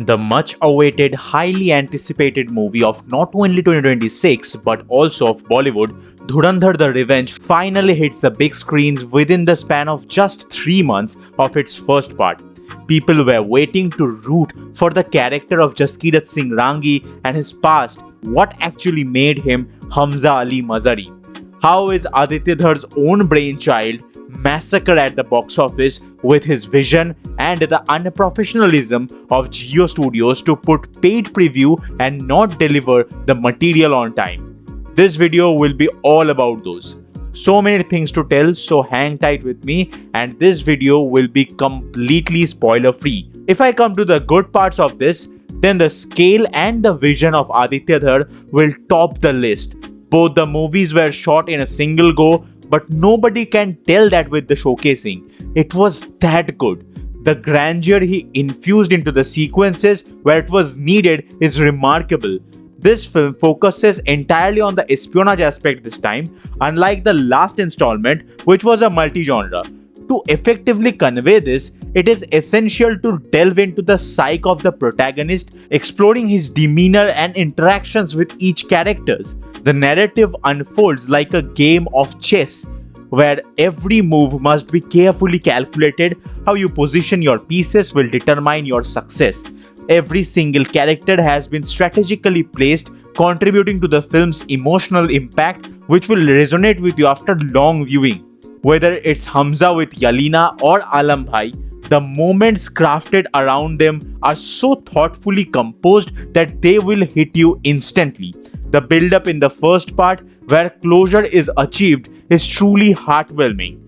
The much awaited, highly anticipated movie of not only 2026 but also of Bollywood, Dhurandhar the Revenge finally hits the big screens within the span of just 3 months of its first part. People were waiting to root for the character of Jaskirat Singh Rangi and his past, what actually made him Hamza Ali Mazari. How is Aditya Dhar's own brainchild massacre at the box office with his vision and the unprofessionalism of Geo Studios to put paid preview and not deliver the material on time? This video will be all about those. So many things to tell, so hang tight with me, and this video will be completely spoiler free. If I come to the good parts of this, then the scale and the vision of Aditya Dhar will top the list. Both the movies were shot in a single go, but nobody can tell that with the showcasing. It was that good. The grandeur he infused into the sequences where it was needed is remarkable. This film focuses entirely on the espionage aspect this time, unlike the last installment, which was a multi-genre. To effectively convey this, it is essential to delve into the psyche of the protagonist, exploring his demeanor and interactions with each character. The narrative unfolds like a game of chess, where every move must be carefully calculated. How you position your pieces will determine your success. Every single character has been strategically placed, contributing to the film's emotional impact, which will resonate with you after long viewing. Whether it's Hamza with Yalina or Alam Bhai, the moments crafted around them are so thoughtfully composed that they will hit you instantly. The build-up in the first part, where closure is achieved, is truly heartwarming.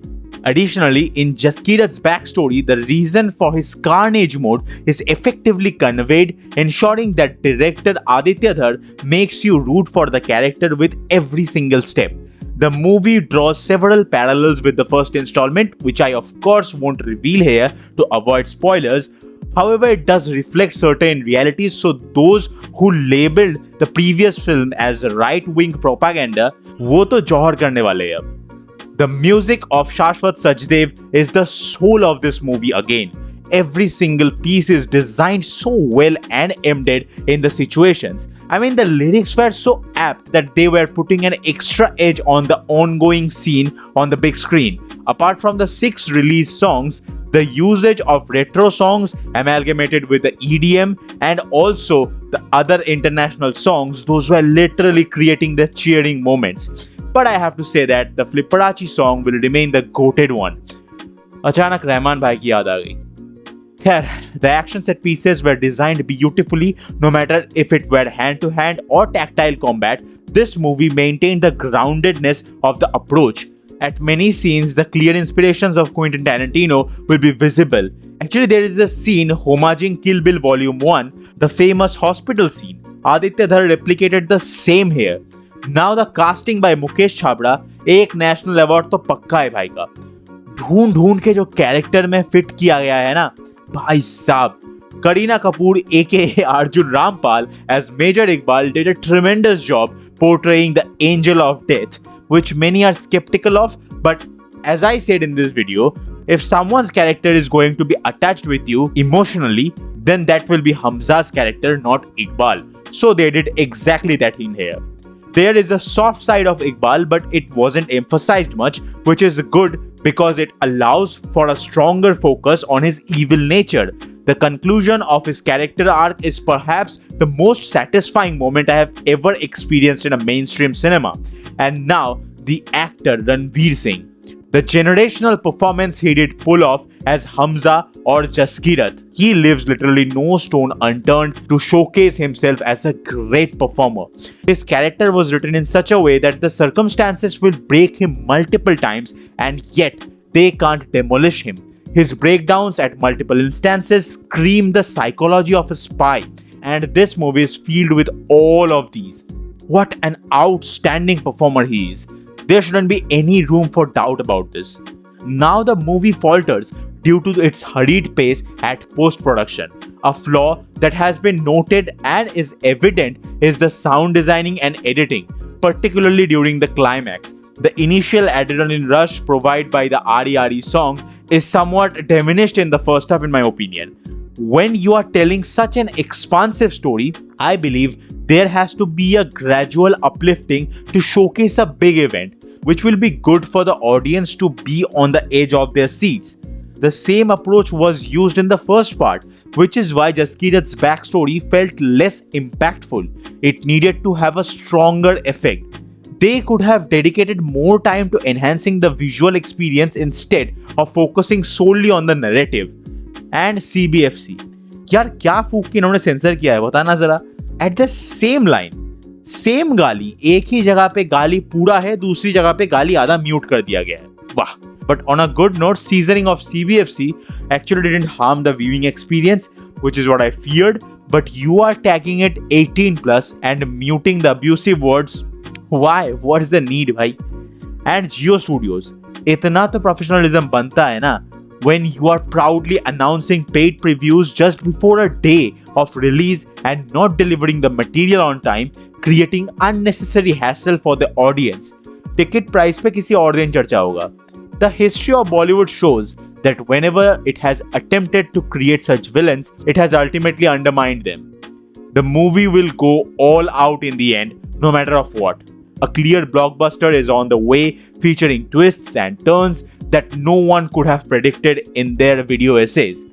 Additionally, in Jaskirat's backstory, the reason for his carnage mode is effectively conveyed, ensuring that director Aditya Dhar makes you root for the character with every single step. The movie draws several parallels with the first installment, which I of course won't reveal here to avoid spoilers. However, it does reflect certain realities, so those who labeled the previous film as right-wing propaganda, वो तो जौहर करने वाले हैं अब. The music of Shashwat Sachdev is the soul of this movie again. Every single piece is designed so well and embedded in the situations. I mean, the lyrics were so apt that they were putting an extra edge on the ongoing scene on the big screen. Apart from the 6 released songs, the usage of retro songs amalgamated with the EDM and also the other international songs, those were literally creating the cheering moments. But I have to say that the Flipparachi song will remain the goated one. अचानक रहमान भाई की याद आ गई. Here, the action set pieces were designed beautifully. No matter if it were hand-to-hand or tactile combat, this movie maintained the groundedness of the approach. At many scenes, the clear inspirations of Quentin Tarantino will be visible. Actually, there is a scene homaging Kill Bill Volume 1, the famous hospital scene. Aditya Dhar replicated the same here. Now the casting by Mukesh Chhabra, एक national award तो पक्का है भाई का. ढूंढ ढूंढ के जो कैरेक्टर में फिट किया गया है ना भाई साहब. Kareena Kapoor aka Arjun Rampal as Major Iqbal did a tremendous job portraying the angel of death, which many are skeptical of, but as I said in this video, if someone's character is going to be attached with you emotionally, then that will be Hamza's character, not Iqbal. So they did exactly that in here. There is a soft side of Iqbal, but it wasn't emphasized much, which is good because it allows for a stronger focus on his evil nature. The conclusion of his character arc is perhaps the most satisfying moment I have ever experienced in a mainstream cinema. And now, the actor Ranveer Singh. The generational performance he did pull off as Hamza or Jaskirat. He leaves literally no stone unturned to showcase himself as a great performer. His character was written in such a way that the circumstances will break him multiple times and yet they can't demolish him. His breakdowns at multiple instances scream the psychology of a spy, and this movie is filled with all of these. What an outstanding performer he is. There shouldn't be any room for doubt about this. Now the movie falters due to its hurried pace at post-production. A flaw that has been noted and is evident is the sound designing and editing, particularly during the climax. The initial adrenaline rush provided by the RERE song is somewhat diminished in the first half in my opinion. When you are telling such an expansive story, I believe there has to be a gradual uplifting to showcase a big event, which will be good for the audience to be on the edge of their seats. The same approach was used in the first part, which is why Jaskirat's backstory felt less impactful. It needed to have a stronger effect. They could have dedicated more time to enhancing the visual experience instead of focusing solely on the narrative. And CBFC. यार क्या फूक के इन्होंने sensor किया है बताना जरा. At the same line, same गाली, एक ही जगह पे गाली पूरा है, दूसरी जगह पे गाली आधा म्यूट कर दिया गया है. वाह. But on a good note, censoring of CBFC actually didn't harm the viewing experience, which is what I feared. But you are tagging it 18 plus and muting the abusive words. Why? What's the need, bhai? And Geo Studios, इतना तो professionalism बनता है ना, when you are proudly announcing paid previews just before a day of release and not delivering the material on time, creating unnecessary hassle for the audience. Ticket price पे किसी और दिन चर्चा होगा. The history of Bollywood shows that whenever it has attempted to create such villains, it has ultimately undermined them. The movie will go all out in the end, no matter of what. A clear blockbuster is on the way, featuring twists and turns that no one could have predicted in their video essays.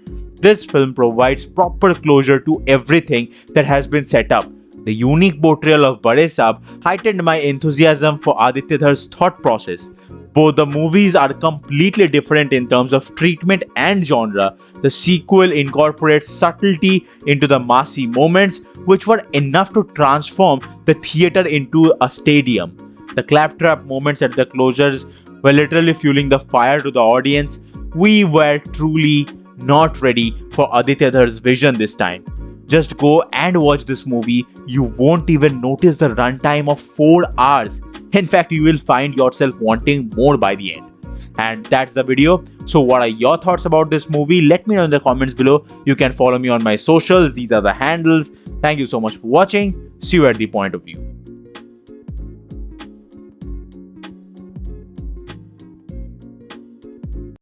This film provides proper closure to everything that has been set up. The unique portrayal of Bade Saab heightened my enthusiasm for Aditya Dhar's thought process. Both the movies are completely different in terms of treatment and genre. The sequel incorporates subtlety into the massy moments, which were enough to transform the theater into a stadium. The claptrap moments at the closures were literally fueling the fire to the audience. We were truly not ready for Aditya Dhar's vision this time. Just go and watch this movie. You won't even notice the runtime of 4 hours. In fact, you will find yourself wanting more by the end. And that's the video. So what are your thoughts about this movie? Let me know in the comments below. You can follow me on my socials. These are the handles. Thank you so much for watching. See you at the point of view.